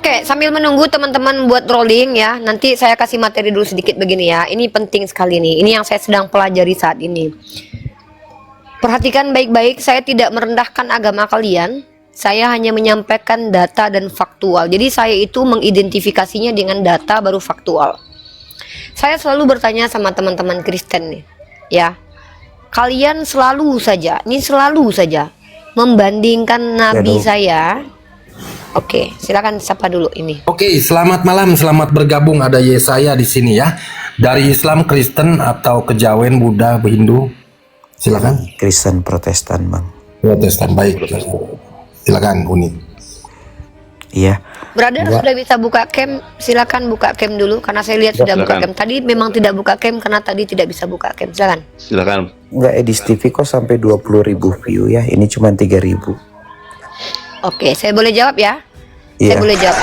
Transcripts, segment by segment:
Oke, sambil menunggu teman-teman buat rolling ya, nanti saya kasih materi dulu sedikit begini ya. Ini penting sekali nih. Ini yang saya sedang pelajari saat ini. Perhatikan baik-baik, saya tidak merendahkan agama kalian. Saya hanya menyampaikan data dan faktual. Jadi saya itu mengidentifikasinya dengan data baru faktual. Saya selalu bertanya sama teman-teman Kristen nih, ya. Kalian selalu saja membandingkan nabi saya. Oke, silakan sapa dulu ini. Oke, selamat malam, selamat bergabung. Ada Yesaya di sini ya. Dari Islam, Kristen atau Kejawen, Buddha, Hindu. Silakan. Kristen Protestan, Bang. Protestan, baik. Silakan, Uni. Iya. Brother sudah bisa buka cam, silakan buka cam dulu karena saya lihat sudah buka cam. Tadi memang tidak buka cam karena tadi tidak bisa buka cam. Silakan. Silakan. Enggak, Edis TV kok sampai 20.000 view ya. Ini cuma 3.000. Oke, saya boleh jawab ya? Iya. Saya boleh jawab.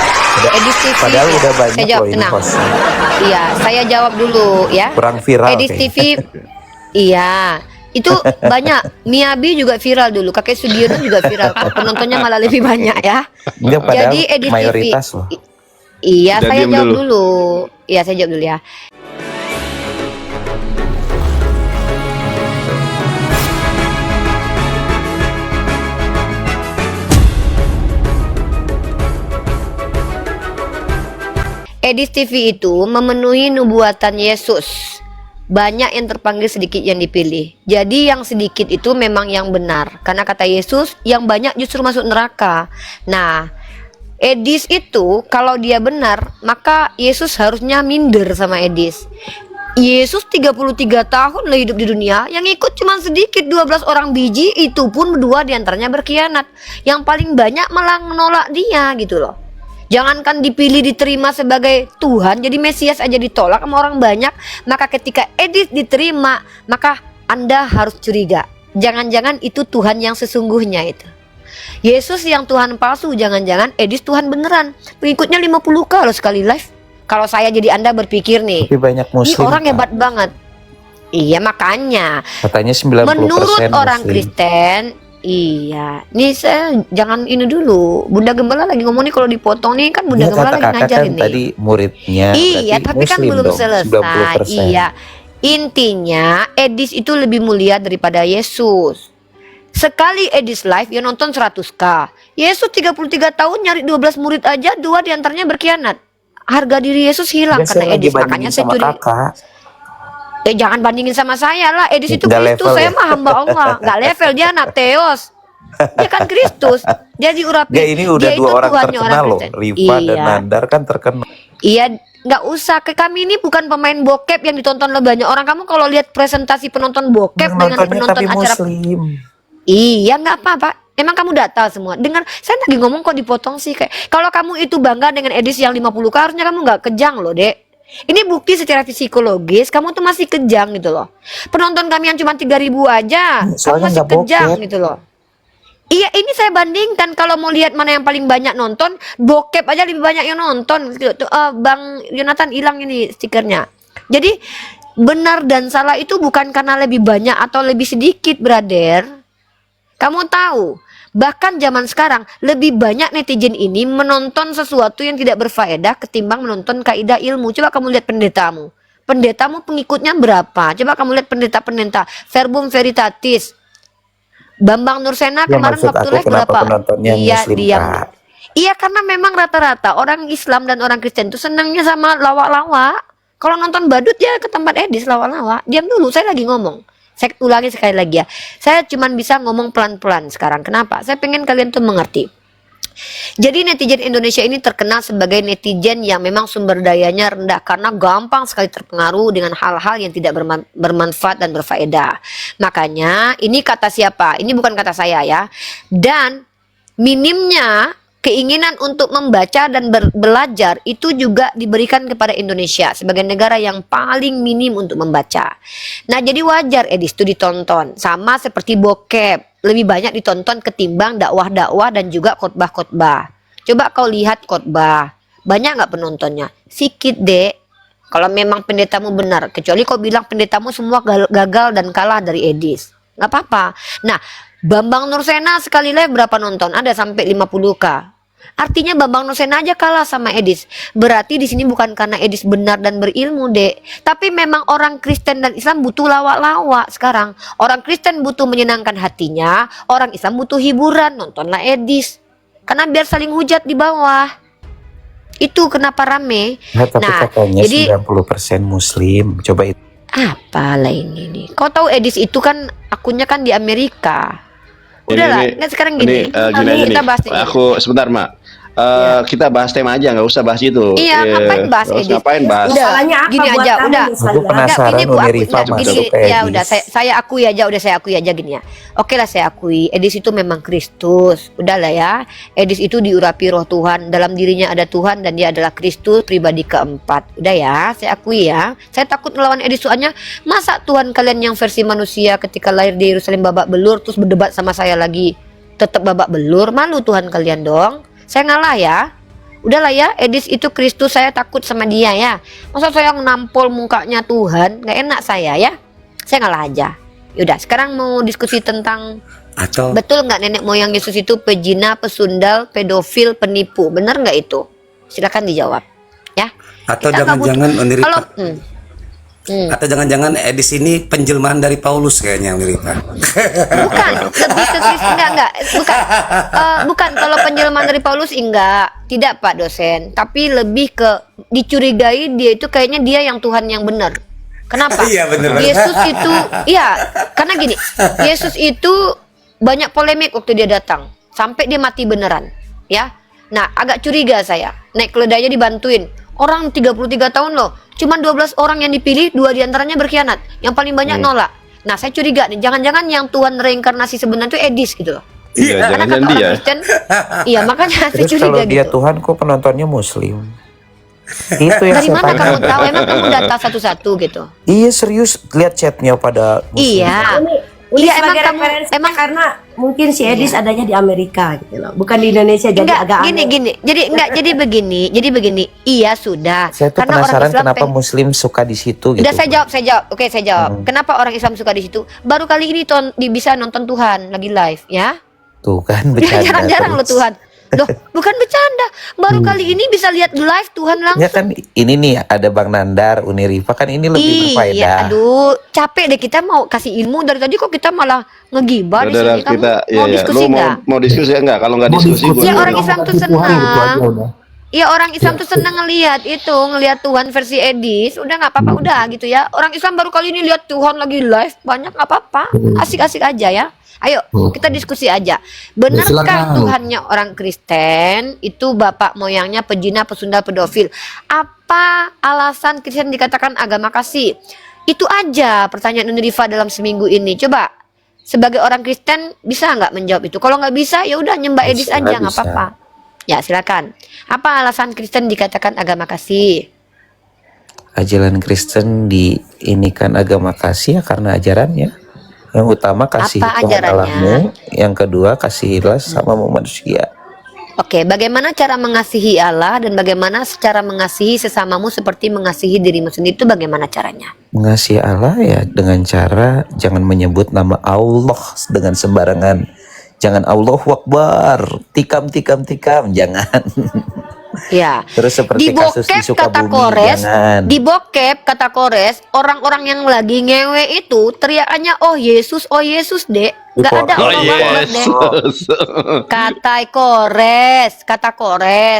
Edis TV. Padahal udah banyak saya jawab, loh ini tenang. hostnya. Iya, saya jawab dulu ya. Kurang viral. Edis TV. Iya. Itu banyak. Miyabi juga viral dulu. Kakek Sudiono juga viral. Penontonnya malah lebih banyak ya. Enggak, padahal Jadi Edis mayoritas TV. loh. Iya, Udah saya diem jawab dulu. dulu. Iya, saya jawab dulu ya. Edis TV itu memenuhi nubuatan Yesus. Banyak yang terpanggil, sedikit yang dipilih. Jadi yang sedikit itu memang yang benar. Karena kata Yesus, yang banyak justru masuk neraka. Nah, Edis itu kalau dia benar, maka Yesus harusnya minder sama Edis. Yesus 33 tahun lah hidup di dunia, yang ikut cuma sedikit, 12 orang biji, itu pun 2 diantaranya berkhianat. Yang paling banyak malah menolak dia gitu loh. Jangankan dipilih diterima sebagai Tuhan, jadi Mesias aja ditolak sama orang banyak. Maka ketika Edis diterima, maka Anda harus curiga. Jangan-jangan itu Tuhan yang sesungguhnya itu. Yesus yang Tuhan palsu, jangan-jangan Edis Tuhan beneran. Pengikutnya 50k loh sekali live. Kalau saya jadi Anda berpikir nih, Tapi banyak ini muslim. orang Pak. hebat banget. Iya makanya. Katanya 90% Menurut orang muslim. Kristen, iya. Nih saya jangan ini dulu. Bunda Gembala lagi ngomong nih, kalau dipotong nih kan Bunda Iya, Gembala kata lagi kakak ngajarin kan nih. tadi muridnya. Iya, berarti tapi kan muslim belum dong, selesai. 90%. Iya. Intinya Edis itu lebih mulia daripada Yesus. Sekali Edis live yang nonton 100k. Yesus 33 tahun nyari 12 murid aja, 2 diantaranya berkhianat. Harga diri Yesus hilang Ya, karena saya lagi Edis. bandingin Makanya saya sama curi. kakak. Jangan bandingin sama saya lah. Edis itu Nggak Kristus, level saya ya? mah hamba Allah. Nggak level, dia anak Theos. Dia kan Kristus. Dia diurapi. Ya, ini udah Dia itu 2 orang Tuhannya terkenal loh. Kristen. Riva dan Iya. Nandar kan terkenal. Iya, nggak usah. Ke kami ini bukan pemain bokep yang ditonton oleh banyak orang. Kamu kalau lihat presentasi penonton bokep dengan Nontonnya penonton tapi acara, muslim. iya nggak apa-apa. Emang kamu data semua. Dengar, saya lagi ngomong kok dipotong sih kayak. Kalau kamu itu bangga dengan Edis yang 50k, harusnya kamu nggak kejang loh, Dek. Ini bukti secara psikologis kamu tuh masih kejang gitu loh. Penonton kami yang cuma 3.000 aja, kamu Soalnya masih nggak kejang bokep. gitu loh. Iya, ini saya bandingkan. Kalau mau lihat mana yang paling banyak nonton, bokep aja lebih banyak yang nonton gitu. Tuh, Bang Yonatan hilang ini stikernya. Jadi benar dan salah itu bukan karena lebih banyak atau lebih sedikit, brother. Kamu tahu, bahkan zaman sekarang lebih banyak netizen ini menonton sesuatu yang tidak berfaedah ketimbang menonton kaidah ilmu. Coba kamu lihat pendetamu. Pendetamu pengikutnya berapa? Coba kamu lihat pendeta-pendeta Verbum Veritatis. Bambang Nursena Ya, kemarin maksud waktu aku live kenapa berapa? penontonnya Iya, muslim, diam. Kak? Iya, karena memang rata-rata orang Islam dan orang Kristen itu senangnya sama lawak-lawak. Kalau nonton badut ya ke tempat Edis lawak-lawak. Diam dulu, saya lagi ngomong. Saya ulangi sekali lagi ya. Saya cuma bisa ngomong pelan-pelan sekarang. Kenapa? Saya pengen kalian tuh mengerti. Jadi netizen Indonesia ini terkenal sebagai netizen yang memang sumber dayanya rendah karena gampang sekali terpengaruh dengan hal-hal yang tidak bermanfaat dan berfaedah. Makanya ini kata siapa? Ini bukan kata saya ya. Dan minimnya keinginan untuk membaca dan belajar itu juga diberikan kepada Indonesia sebagai negara yang paling minim untuk membaca. Nah, jadi wajar Edis itu ditonton. Sama seperti bokep, lebih banyak ditonton ketimbang dakwah-dakwah dan juga khotbah-khotbah. Coba kau lihat khotbah, banyak nggak penontonnya? Sikit, Dek. Kalau memang pendetamu benar, kecuali kau bilang pendetamu semua gagal dan kalah dari Edis, nggak apa-apa. Nah, Bambang Nursena sekali live berapa nonton? Ada sampai 50k. Artinya Bambang Nosen aja kalah sama Edis. Berarti di sini bukan karena Edis benar dan berilmu, Dek. Tapi memang orang Kristen dan Islam butuh lawak-lawak sekarang. Orang Kristen butuh menyenangkan hatinya, orang Islam butuh hiburan, nontonlah Edis. Karena biar saling hujat di bawah. Itu kenapa rame. Nah, tapi katanya jadi 90% Muslim. Coba itu. apalah ini nih. Kau tahu Edis itu kan akunnya kan di Amerika. Udahlah, nggak sekarang gini. Gini aja kita nih. bahas ini. Aku sebentar, Mak. Kita bahas tema aja, nggak usah bahas itu. Iya, ngapain bahas Terus Edis? ngapain bahas? Udah, Masalahnya apa gini buat aja, kamu udah. misalnya? Aku penasaran Enggak, Uni aku Rifa gini, masuk ke ya Edis. udah saya akui aja, gini ya. Oke lah saya akui, Edis itu memang Kristus. Udahlah ya. Edis itu diurapi roh Tuhan, dalam dirinya ada Tuhan dan dia adalah Kristus pribadi keempat. Udah ya, saya akui ya. Saya takut melawan Edis soalnya masa Tuhan kalian yang versi manusia ketika lahir di Yerusalem babak belur terus berdebat sama saya lagi tetap babak belur, malu Tuhan kalian dong. Saya ngalah ya. Udahlah ya, Edis itu Kristus, saya takut sama dia ya. Masa saya nampol mukanya Tuhan, nggak enak saya ya. Saya ngalah aja. Yaudah, sekarang mau diskusi tentang Atau betul nggak nenek moyang Yesus itu pejina, pesundal, pedofil, penipu? Bener nggak itu? Silakan dijawab. Ya. atau Kita nggak butuh- jangan-jangan Uni Rifa, Kalau atau jangan-jangan Edis ini penjelmaan dari Paulus kayaknya Uni Rifa. bukan lebih ke enggak bukan kalau penjelmaan dari Paulus tidak Pak dosen, tapi lebih ke dicurigai dia itu kayaknya dia yang Tuhan yang benar. Kenapa? Iya, bener. Yesus itu karena gini, Yesus itu banyak polemik waktu dia datang sampai dia mati beneran ya. Nah agak curiga saya, naik keledainya dibantuin orang 33 tahun loh, cuman 12 orang yang dipilih, 2 diantaranya berkhianat, yang paling banyak nolak. Nah saya curiga nih, jangan-jangan yang Tuhan reinkarnasi sebenarnya itu Edis gitu loh. Iya, Karena jangan-jangan kata orang dia. Kristen, iya makanya saya Terus curiga kalau dia gitu. Tuhan kok penontonnya Muslim? Itu yang Dari saya mana tanya. kamu tahu? Emang kamu data satu-satu gitu? Iya serius, lihat chatnya pada Muslim. Iya. Uni Iya, sebagai emang kamu- referensi emang- karena mungkin si Edis adanya di Amerika gitu loh, bukan di Indonesia, jadi Enggak, agak gini aneh. gini. Jadi begini. Iya sudah. Saya tuh Karena orang penasaran Islam kenapa Muslim suka di situ gitu. Udah saya jawab. Oke, saya jawab. Kenapa orang Islam suka di situ? Baru kali ini bisa nonton Tuhan lagi live ya. Tuh kan bercanda. Jarang-jarang lo terus. Tuhan. Loh, bukan bercanda. Baru kali ini bisa lihat live Tuhan langsung. Ya kan ini nih ada Bang Nandar, Uni Rifa kan ini lebih berfaedah. Iya, aduh, capek deh kita mau kasih ilmu dari tadi kok kita malah ngegibah di Udah, sini. Kamu kita mau diskusi Lu nggak? mau diskusi enggak? Kalau nggak Mau diskusi diskusi, Ya, gua orang Islam tuh kasih Tuhan gitu senang. aja udah. Ya orang Islam tuh senang ngelihat Tuhan versi Edis. Udah nggak apa-apa, udah gitu ya. Orang Islam baru kali ini lihat Tuhan lagi live, banyak nggak apa-apa. Asik-asik aja ya. Ayo kita diskusi aja. Benarkah silakan. Tuhannya orang Kristen itu bapak moyangnya pejina, pesundal, pedofil? Apa alasan Kristen dikatakan agama kasih? Itu aja pertanyaan Unirifa dalam seminggu ini. Coba sebagai orang Kristen bisa nggak menjawab itu? Kalau nggak bisa ya udah nyembah Edis Bisa, aja nggak bisa. apa-apa. Ya silakan. Apa alasan Kristen dikatakan agama kasih? Ajaran Kristen di ini kan agama kasih ya karena ajarannya. Yang utama kasih Apa Tuhan ajarannya? Allahmu, yang kedua kasihilah sama manusia. Oke, bagaimana cara mengasihi Allah dan bagaimana cara mengasihi sesamamu seperti mengasihi dirimu sendiri itu bagaimana caranya? Mengasihi Allah ya dengan cara jangan menyebut nama Allah dengan sembarangan. Jangan Allahu Akbar, tikam, jangan. Ya. Terus seperti Di kasus di bokep kata Sukabumi, Kores, jangan. di bokep kata Kores, orang-orang yang lagi ngewe itu teriakannya oh Yesus, Dek. Nggak ada Oh, Allah Akbar, Dek. Kata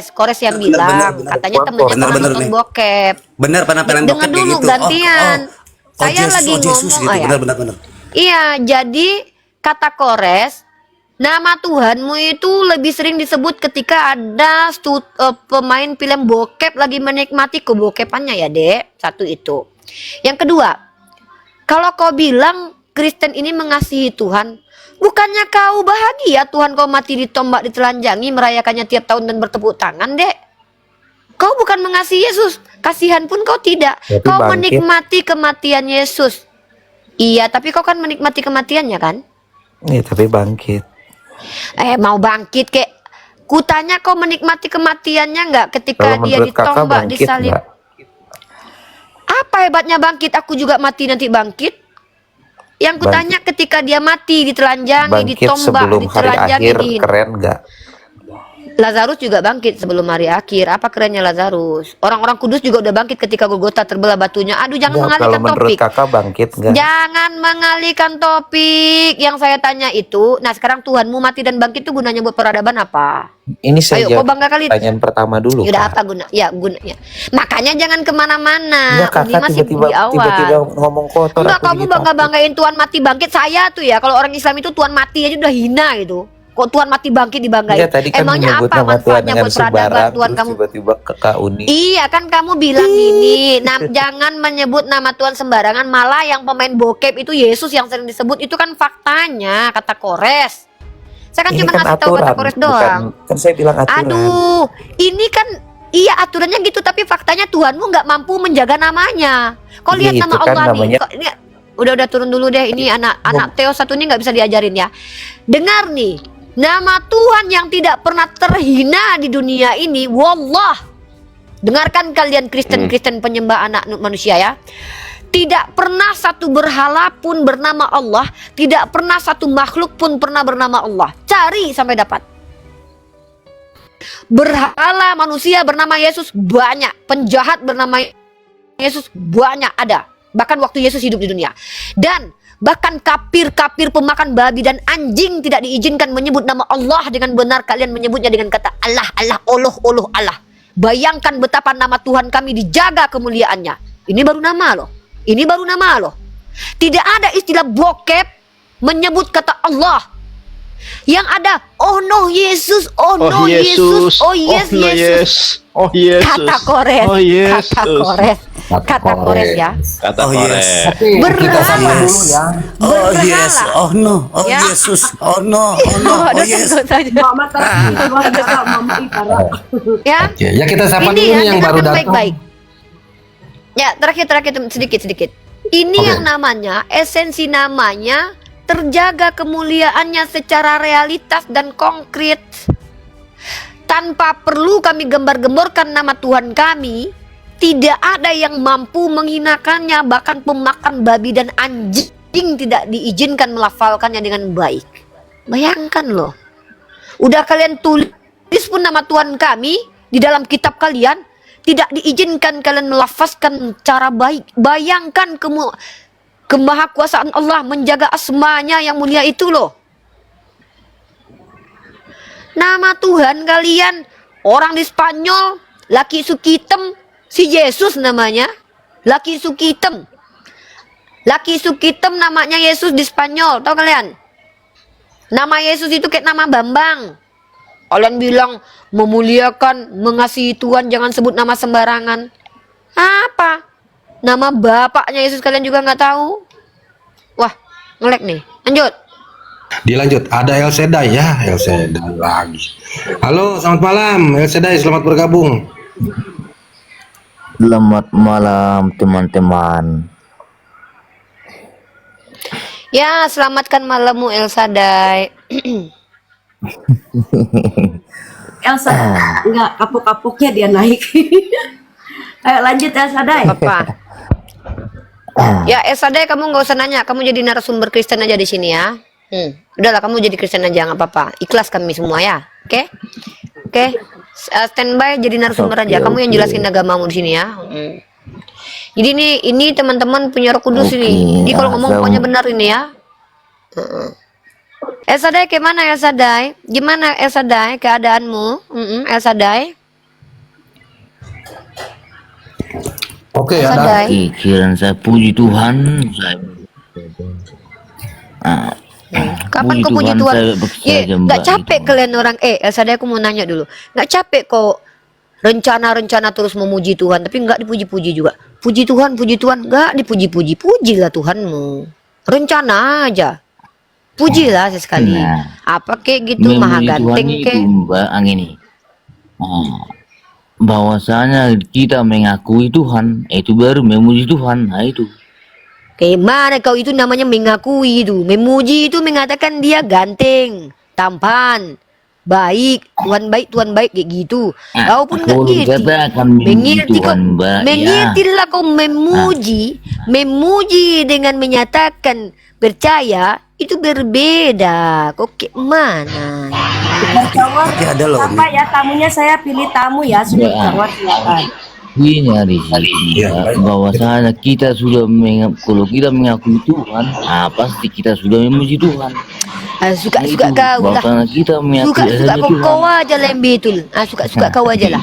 Kores yang bilang, bener. katanya temennya Bener, pernah bener nonton nih. bokep. Benar penampilan Dengar bokep kayak dulu gitu. gantian. Saya Yesus, lagi Yesus ngomong, gitu. oh ya. Benar. Iya, jadi kata Kores, nama Tuhanmu itu lebih sering disebut ketika ada pemain film bokep lagi menikmati kebokepannya ya, Dek. Satu itu. Yang kedua, kalau kau bilang Kristen ini mengasihi Tuhan, bukannya kau bahagia Tuhan kau mati ditombak, ditelanjangi, merayakannya tiap tahun dan bertepuk tangan, Dek? Kau bukan mengasihi Yesus, kasihan pun kau tidak. Tapi Kau bangkit. menikmati kematian Yesus. Iya, tapi kau kan menikmati kematiannya kan? Iya, tapi bangkit. Mau bangkit kek? Kutanya kau menikmati kematiannya nggak ketika Kalau dia menurut kakak ditombak, bangkit disalib? nggak? Apa hebatnya bangkit? Aku juga mati nanti bangkit. Yang kutanya ketika dia mati, ditelanjangi, Bangkit ditombak, sebelum hari ditelanjangi, akhir keren nggak? Lazarus juga bangkit sebelum hari akhir. Apa kerennya Lazarus? Orang-orang kudus juga udah bangkit ketika Golgota terbelah batunya. Aduh, jangan Ya, kalau mengalihkan menurut topik. kakak bangkit nggak? Jangan mengalihkan topik. Yang saya tanya itu, nah sekarang Tuhanmu mati dan bangkit itu gunanya buat peradaban apa? Ini saya Ayo, kau jawab bangga kali. pertanyaan pertama dulu. Udah Kak. apa guna? Ya gunanya. Makanya jangan kemana-mana. Enggak, Ini kakak masih tiba-tiba di awal. tiba-tiba ngomong kotor. Enggak, aku kamu jadi bangga-banggain Tuhan mati bangkit. Saya tuh ya, kalau orang Islam itu Tuhan mati aja udah hina gitu. Kok Tuhan mati bangkit dibanggain? Iya, tadi kan Emangnya menyebut apa nama Tuhan manfaatnya dengan buat peradaban sembarang, Tuhan terus kamu? tiba-tiba ke Kak Uni. Iya kan kamu bilang ini, jangan menyebut nama Tuhan sembarangan. Malah yang pemain bokep itu Yesus yang sering disebut itu kan faktanya, kata Kores. Saya kan Ini cuma kan ngasih tahu kata aturan, Kores bukan, doang. kan saya bilang aturan. Aduh, ini kan iya aturannya gitu, tapi faktanya Tuhanmu nggak mampu menjaga namanya. Kau Iya, lihat itu nama kan Allah namanya- nih. Ini, udah turun dulu deh. Ini anak Theo satu ini nggak bisa diajarin ya. Dengar nih, nama Tuhan yang tidak pernah terhina di dunia ini, wallah. Dengarkan kalian Kristen penyembah anak manusia ya. Tidak pernah satu berhala pun bernama Allah, tidak pernah satu makhluk pun pernah bernama Allah. Cari sampai dapat. Berhala manusia bernama Yesus banyak, penjahat bernama Yesus banyak ada. Bahkan waktu Yesus hidup di dunia. Dan bahkan kafir-kafir pemakan babi dan anjing tidak diizinkan menyebut nama Allah dengan benar. Kalian menyebutnya dengan kata Allah, Allah, Allah, Allah. Bayangkan betapa nama Tuhan kami dijaga kemuliaannya. Ini baru nama loh. Ini baru nama loh. Tidak ada istilah bokep menyebut kata Allah. Yang ada, oh no Yesus, oh no Yesus, oh yes no, Yesus. Oh Yesus. Kata Kores, Oh Yesus. kata Kores ya. Kata Oh, Kores. yes. Tapi kita sama Berhala. dulu ya. Oh Berhala. yes, oh no, oh Ya. Yesus, oh no, oh no, oh Aduh, yes. tentu saja. Mama tadi luar biasa, Mama Ipara. Ya, Oke, ya kita sapa ini dulu ya, nih yang baru dengarkan datang. baik-baik. Ya, terakhir sedikit. Ini Oke. yang namanya, esensi namanya terjaga kemuliaannya secara realitas dan konkret. Tanpa perlu kami gembar-gemborkan nama Tuhan kami, tidak ada yang mampu menghinakannya. Bahkan pemakan babi dan anjing tidak diizinkan melafalkannya dengan baik. Bayangkan loh. Udah kalian tulis pun nama Tuhan kami di dalam kitab kalian, tidak diizinkan kalian melafazkan cara baik. Bayangkan kemahakuasaan Allah menjaga asmanya yang mulia itu loh. Nama Tuhan kalian, orang di Spanyol, Laki Sukitem, si Yesus namanya. Laki Sukitem. Laki Sukitem namanya Yesus di Spanyol, tahu kalian? Nama Yesus itu kayak nama Bambang. Kalian bilang memuliakan, mengasihi Tuhan, jangan sebut nama sembarangan. Apa? Nama bapaknya Yesus kalian juga nggak tahu? Wah, ngelek nih. Lanjut. Dilanjut, ada El Sedai ya, El Sedai lagi. Halo, selamat malam, El Sedai, selamat bergabung. Selamat malam teman-teman. Ya, selamatkan malammu El Sadai. Elsa, enggak kapok-kapoknya dia naik. Ayo lanjut Elsa Dai. Apa? Ya, El Sadai kamu nggak usah nanya, kamu jadi narasumber Kristen aja di sini ya. Udahlah, kamu jadi Kristen aja nggak apa-apa. Ikhlas kami semua ya, oke? Oke, standby jadi narasumber aja. Kamu yang jelasin agamamu di sini ya. Jadi ini teman-teman punya Roh Kudus ini. Jadi kalau ngomong pokoknya benar ini ya. El Sadai gimana El Sadai? Gimana El Sadai keadaanmu? El Sadai? Oke, El ada. Sadai? Pikiran saya puji Tuhan. Kapan kau puji Tuhan? Nggak capek kalian orang? El Sadai aku mau nanya dulu. Nggak capek kok rencana-rencana terus memuji Tuhan, tapi nggak dipuji-puji juga. Puji Tuhan, nggak dipuji-puji. Pujilah Tuhanmu. Rencana aja. Pujilah sesekali. Nah, Apa kek gitu, maha memuji Tuhan ganteng itu kek. Mbak Angini. Bahwasanya kita mengakui Tuhan, itu baru memuji Tuhan. Nah itu. Gimana kau itu namanya mengakui itu. Memuji itu mengatakan dia ganteng, tampan, baik, Tuhan baik kayak gitu. Kau pun nggak kalau ngerti. dikatakan Mengerti kau, Tuhan baik, ya. mengertilah kau memuji dengan menyatakan percaya itu berbeda. Kok kayak mana? Tapi ada loh Apa ya tamunya, saya pilih tamu ya, sudah Ya. jawab silakan. Ini di sini bahwasanya kita sudah kalau kita mengakui Tuhan, pasti kita sudah memuji Tuhan. Suka-suka kau lah. Bahwasanya kita mengakui Suka-suka adanya kau, Tuhan. kau aja lah yang betul. Suka-suka kau aja lah.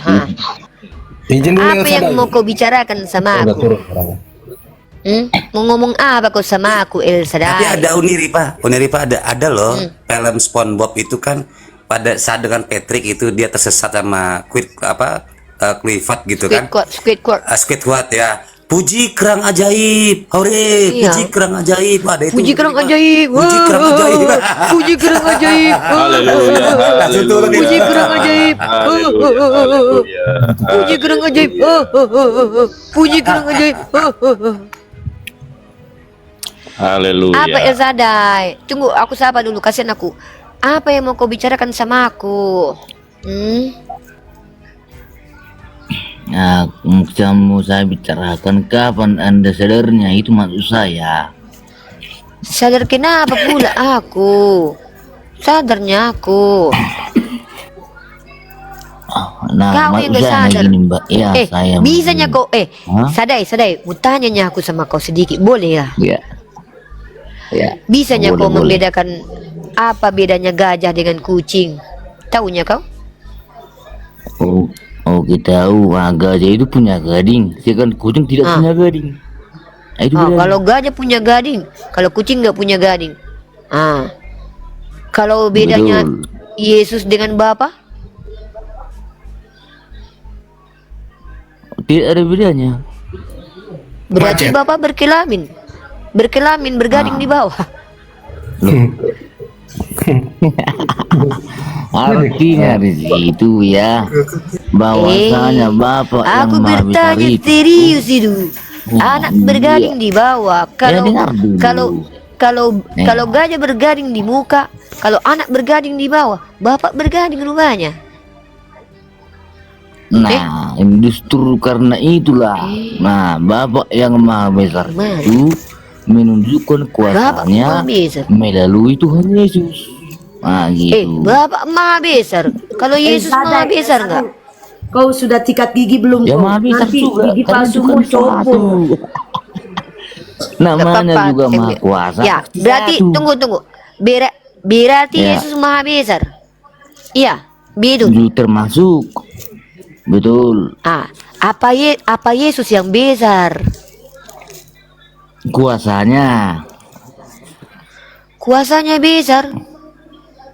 Izin dulu Apa yang mau kau bicarakan sama Udah aku? turun orangnya. Mau ngomong apa kau sama aku, El Tapi Sadai? ada Uniripa ada loh film SpongeBob itu kan pada saat dengan Patrick itu dia tersesat sama Clifford gitu kan. Squidward. Squidward ya. Puji kerang ajaib, hore! Iya. Puji kerang ajaib, ada itu. Puji kerang Uniripa. ajaib. Puji kerang ajaib. Puji kerang ajaib. Haleluya, haleluya. Puji kerang ajaib. Haleluya, haleluya. Puji kerang ajaib. Puji kerang ajaib. Haleluya. Apa El Sadai? Tunggu, aku sapa dulu, kasihan aku. Apa yang mau kau bicarakan sama aku? Nah, mau saya bicarakan kapan Anda sadarnya itu maksud saya. Sadar kenapa pula aku? Sadarnya aku. Nah, Kau yang maksud gak saya sadar. gini, Mbak. Ya, saya bisanya kau, Hah? Sadai, mau tanyanya aku sama kau sedikit, boleh ya? Ya. Ya. Bisanya Boleh, kau boleh. membedakan apa bedanya gajah dengan kucing? Tahunya kau? Oh, kita tahu. Gajah itu punya gading, sedangkan kucing tidak punya gading. Itu bedanya. Kalau gajah punya gading, kalau kucing nggak punya gading. Kalau bedanya Betul. Yesus dengan Bapa? Tidak ada bedanya. Berarti Macet. Bapa berkelamin, bergading di bawah. Artinya di situ ya, bahwasanya Bapak yang Aku Maha Besar bertanya itu. serius itu. Anak bergading di bawah. dengar dulu. Kalau gajah bergading di muka, kalau anak bergading di bawah, bapak bergading rupanya. Nah, justru karena itulah, nah Bapak yang Maha Besar Mana? itu menunjukkan Bapak Maha kuasanya Besar. melalui Tuhan Yesus. Nah, gitu. Bapak Maha Besar. Kalau Yesus Maha Besar enggak? Kau sudah sikat gigi belum? Ya kau? Maha Besar Nanti juga, gigi karena itu palsumu kan copot. satu. Namanya Nggak juga apa-apa. Maha Kuasa. Ya, pasti berarti satu. tunggu. Berarti Ya. Yesus Maha Besar. Iya, betul. Itu termasuk. Betul. Apa Yesus yang besar? Kuasanya. Kuasanya besar.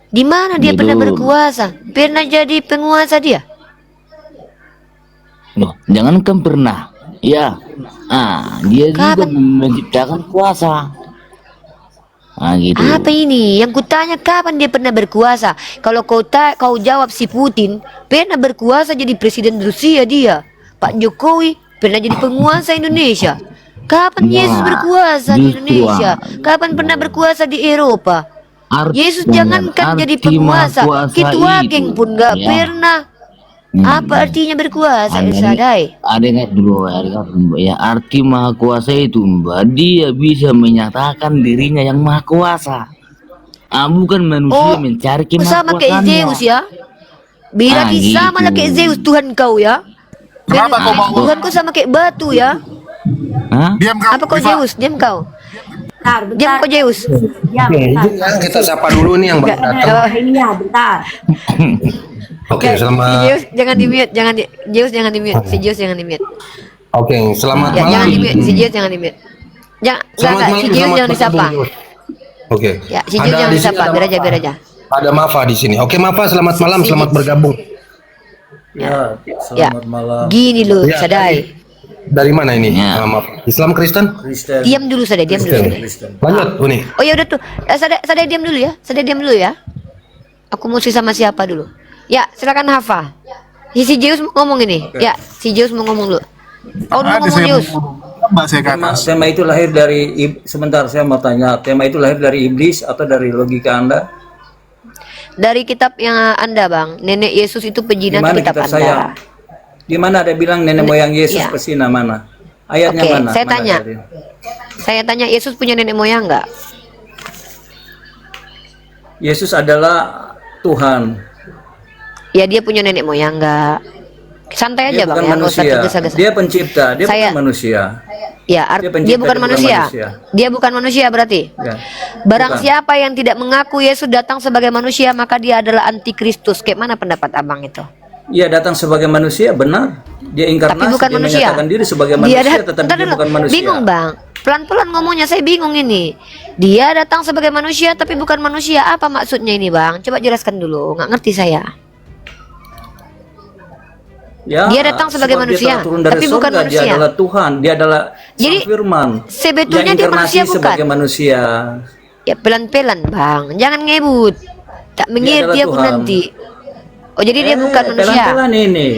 Di mana dia pernah Betul. berkuasa? Pernah jadi penguasa dia? Loh, jangankan pernah. Ya. Dia juga Kapan? menciptakan kuasa. Gitu. Apa ini? Yang kutanya kapan dia pernah berkuasa? Kalau kau jawab si Putin pernah berkuasa jadi presiden Rusia dia. Pak Jokowi pernah jadi penguasa Indonesia. Kapan Nah, Yesus berkuasa di justru, Indonesia? Kapan pernah berkuasa di Eropa? Yesus jangankan jadi penguasa, ketua geng pun nggak pernah. Apa artinya berkuasa? El Sadai. Dengar dulu ya, arti Maha Kuasa itu Mbak, dia bisa menyatakan dirinya yang Maha Kuasa. Bukan manusia mencari Sama kayak Zeus ya. Berarti gitu. sama lah kayak Zeus Tuhan kau ya. Kenapa kau mau? Tuhan kau sama kayak batu ya. Hah? Diam kau. Apa kau Rifa. Zeus? Diam kau. Bentar. Diam kau Zeus. Diam, bentar. Kita sapa dulu nih yang baru datang. Iya, bentar. Oke, Si selamat. Zeus jangan di mute, Zeus jangan di mute. Si Zeus jangan di mute. Oke, selamat Ya, malam. jangan di mute. Si Zeus jangan di mute. Enggak, si Zeus selamat jangan disapa. bergabung. Oke. Ya, si Zeus jangan di sini disapa, ada biar aja, Mafa. biar aja. Ada Mafa di sini. Oke, Mafa, selamat malam, selamat bergabung. Ya, selamat malam. Gini loh, Ya, Sadai. Dari mana ini? Ya. Mafa. Islam Kristen? Kristen. Diam dulu, Sadai, diam dulu. Sadai. Kristen. Lanjut, Uni. Oh ya udah tuh. Sadai diam dulu ya. Sadai diam dulu ya. Aku mesti sama siapa dulu? Ya, silakan Hafa. Si Zeus mau ngomong ini. Ya, si Zeus mau ngomong dulu. Oh, mau Ada ngomong saya Zeus. Mbak saya ke atas. Tema itu lahir dari sebentar saya mau tanya, tema itu lahir dari iblis atau dari logika Anda? Dari kitab yang Anda, Bang. Nenek Yesus itu pezina Di mana itu kitab kitab Anda. saya? Di mana ada bilang nenek moyang Yesus Ya. pesina mana? Ayatnya Oke, mana? saya Mana tanya. tadi? Saya tanya, Yesus punya nenek moyang nggak? Yesus adalah Tuhan. Ya, dia punya nenek moyang nggak? Santai aja, Dia Bang, bukan ya, nggak usah manusia. tergesa-gesa. Dia pencipta, dia Saya- bukan manusia. Ya, Dia pencipta, dia bukan dia bukan manusia. manusia. Dia bukan manusia berarti. Ya. Barang Bukan. siapa yang tidak mengaku Yesus datang sebagai manusia, maka dia adalah antikristus. Kayak mana pendapat Abang itu? Ia datang sebagai manusia, benar. Dia inkarnasi, Tapi bukan dia manusia. menyatakan diri sebagai Dia manusia, dat- tetapi Bentar dia dulu. bukan manusia. Bingung, Bang. Pelan-pelan ngomongnya, saya bingung ini. Dia datang sebagai manusia tapi bukan manusia. Apa maksudnya ini, Bang? Coba jelaskan dulu. Nggak ngerti saya. Ya, Dia datang sebagai sebab dia manusia, telah turun dari tapi bukan surga. manusia. Dia adalah Tuhan, dia adalah Jadi, Sang Firman. sebetulnya yang dia inkarnasi manusia bukan? sebagai manusia. Ya, pelan-pelan, Bang. Jangan ngebut. Tak mengerti adalah aku Tuhan. nanti. Oh, jadi dia bukan manusia. Pelan-pelan ini.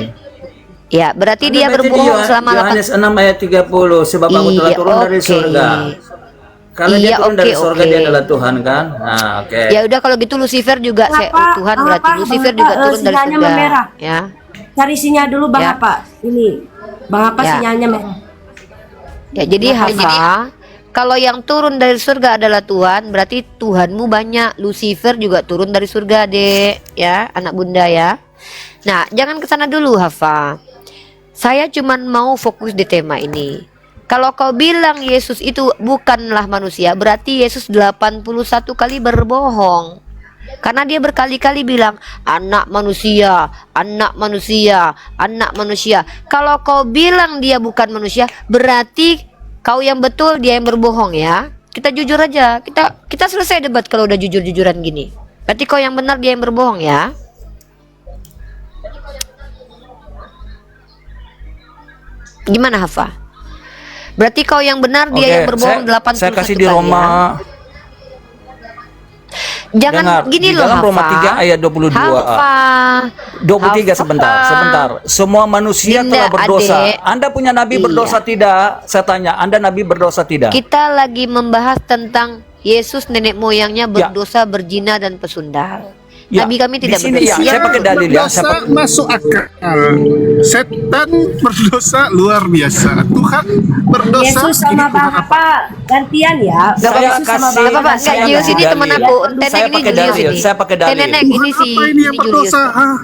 Ya, berarti Anda dia baca di berbohong selama 8. Yohanes 6 ayat 30, sebab aku telah Iya, turun dari oke. surga. Kalau dia Iya, turun dari oke, surga, oke. dia adalah Tuhan kan? Nah, oke. Ya udah, kalau gitu Lucifer juga Tuhan berarti Lucifer juga turun dari sinyalnya surga. memerah? Ya. Cari sinyal dulu Bang Ya. apa? Ini. Bang apa Ya. sinyalnya merah? Ya, jadi Hafa, kalau yang turun dari surga adalah Tuhan, berarti Tuhanmu banyak. Lucifer juga turun dari surga, Dek. Ya, anak Bunda ya. Nah, jangan ke sana dulu, Hafa. Saya cuman mau fokus di tema ini. Kalau kau bilang Yesus itu bukanlah manusia, berarti Yesus 81 kali berbohong. Karena dia berkali-kali bilang anak manusia, anak manusia, anak manusia. Kalau kau bilang dia bukan manusia, berarti kau yang betul, dia yang berbohong ya. Kita jujur aja. Kita selesai debat kalau udah jujur-jujuran gini. Berarti kau yang benar, dia yang berbohong ya. Gimana Hafa? Berarti kau yang benar, dia Oke, yang berbohong 81 saya kasih di kali Roma. ya. Jangan Dengar, gini di loh dalam Roma Hafa. 3 ayat 22a. Hafa. 23 Hafa. sebentar. Semua manusia Dinda, telah berdosa. adek. Anda punya nabi Iya. berdosa tidak? Saya tanya, Anda nabi berdosa tidak? Kita lagi membahas tentang Yesus nenek moyangnya Ya. berdosa, berzina dan pesundal. Ya, Nabi kami di tidak sini berdosa. ya, saya pakai dalil ya. Berdosa masuk akal. Setan berdosa luar biasa. Tuhan berdosa. Yesus ini sama Bang Tuhan apa? Gantian ya. Gak Saya apa-apa, Yesus sama kasih- Bang gak apa-apa. saya Enggak, Julius kasih ini dalil. teman aku. Saya Tenek ini pakai Julius dalil, ini. saya pakai dalil. Tenek ini Tuhan si apa ini yang Julius. berdosa? Ah,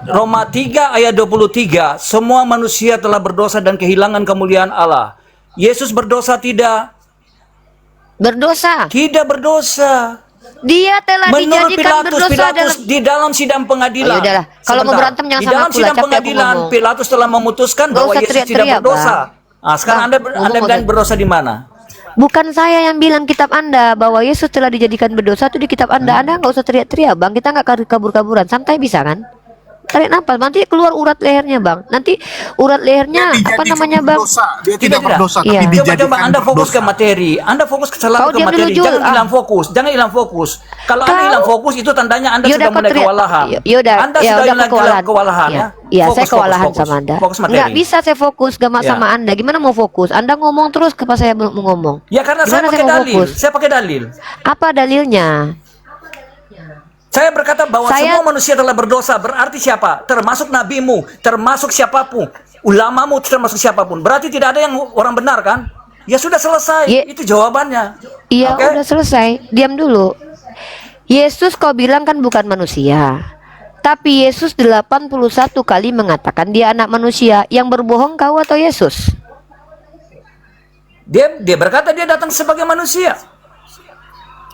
Roma 3 ayat 23. Semua manusia telah berdosa dan kehilangan kemuliaan Allah. Yesus berdosa tidak? Berdosa. Tidak berdosa. Dia telah Menurut dijadikan berdosa dalam. Pilatus di dalam sidang pengadilan. Oh, yaudahlah. Kalau mau Sebentar. berantem jangan di sama dalam aku lah, sidang capek aku pengadilan ngomong. Pilatus telah memutuskan Gak bahwa usah Yesus tidak teriak-teriak, berdosa. Bang. Nah, sekarang Bang, Anda ngomong bilang usah. berdosa di mana? Bukan saya yang bilang kitab Anda bahwa Yesus telah dijadikan berdosa itu di kitab Anda. Anda nggak usah teriak-teriak, Bang. Kita nggak kabur-kaburan, santai bisa kan? Tarik nafas, nanti keluar urat lehernya, Bang. Nanti urat lehernya apa dijadikan namanya, Bang? berdosa. Dia tidak berdosa, Iya. tapi dijadikan Coba Anda fokus ke berdosa. materi. Anda fokus selalu Kau ke diam dulu, materi. Jul. Jangan hilang fokus. Jangan hilang fokus. Kalau Anda Kau- hilang fokus itu tandanya Anda Yaudah, sudah kau mulai teriak. kewalahan. Yaudah, Anda ya sudah udah hilang kewalahan. kewalahan ya. Iya, Fokus, saya kewalahan fokus, sama Anda. Fokus materi. Nggak bisa saya fokus, gak Ya. sama Anda. Gimana mau fokus? Anda ngomong terus ke pas saya belum mau ngomong. Ya karena saya Gimana pakai mau dalil. fokus? Saya pakai dalil. Apa dalilnya? Saya berkata bahwa Saya- semua manusia telah berdosa. Berarti siapa? Termasuk nabimu, termasuk siapapun, ulamamu, termasuk siapapun. Berarti tidak ada yang orang benar kan? Ya sudah selesai. Ye- Itu jawabannya. Iya, Oke? udah selesai. Diam dulu. Yesus kau bilang kan bukan manusia. Tapi Yesus 81 kali mengatakan dia anak manusia. Yang berbohong kau atau Yesus? Dia berkata dia datang sebagai manusia.